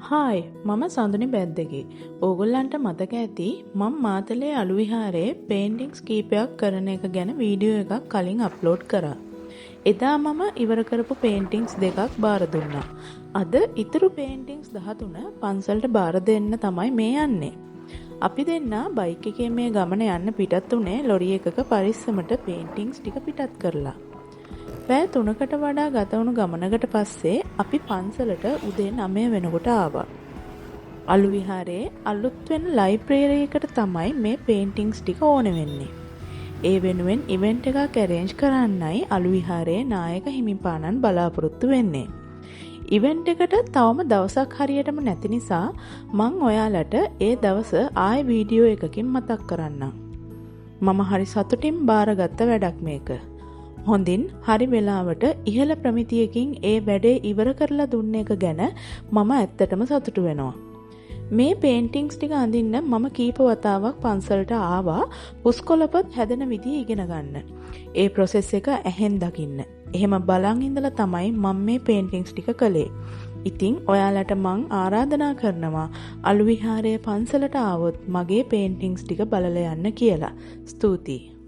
Hi මම සඳුනි බැද්දගේ. ඕගොල්ලන්ට මතක ඇති මම මාතලේ අලු විහාරේ පේන්ටිංග්ස් කීපයක් කරන එක ගැන වීඩියෝ එකක් කලින් අප්ලෝඩ් කරා. එදා මම ඉවර කරපු පේන්ටිංග්ස් දෙකක් බාර දුන්නා. අද ඉතුරු පේන්ටිංග්ස් 13 පන්සලට බාර දෙන්න තමයි මේ යන්නේ. අපි දෙන්න බයික් එකේ මේ ගමන යන්න පිටත් උනේ ලොරි එකක පරිස්සමට පේන්ටිංග්ස් ටික පිටත් කරලා. පැය 3කට වඩා ගත වුණු ගමනකට පස්සේ අපි පන්සලට උදේ 9 වෙනකොට ආවා. අලු විහාරේ අලුත් වෙන ලයිබ්‍රරි එකට තමයි මේ පේන්ටිංග්ස් ටික ඕන වෙන්නේ. ඒ වෙනුවෙන් ඉවෙන්ට් එකක් arrange කරන්නයි අලු විහාරේ නායක හිමිපාණන් බලාපොරොත්තු වෙන්නේ. ඉවෙන්ට් එකට තවම දවසක් හරියටම නැති නිසා මං ඔයාලට ඒ දවස ආයෙ වීඩියෝ එකකින් මතක් කරන්නම්. මම හරි සතුටින් බාරගත්ත වැඩක් මේක. හොඳින් හරි වෙලාවට ඉහළ ප්‍රමිතියකින් ඒ වැඩේ ඉවර කරලා දුන්න එක ගැන මම ඇත්තටම සතුටු වෙනවා. මේ පේන්ටිංග්ස් ටික අඳින්න මම කීප වතාවක් පන්සලට ආවා පුස්කොළපත් හැදෙන විදිය ඉගෙන ගන්න. ඒ process එක ඇහෙන් දකින්න. එහෙම බලන් ඉඳලා තමයි මම මේ පේන්ටිංග්ස් ටික කළේ. ඉතින් ඔයාලට මං ආරාධනා කරනවා අලු විහාරයේ පන්සලට ආවොත් මගේ පේන්ටිංග්ස් ටික බලලා යන්න කියලා. ස්තුතියි.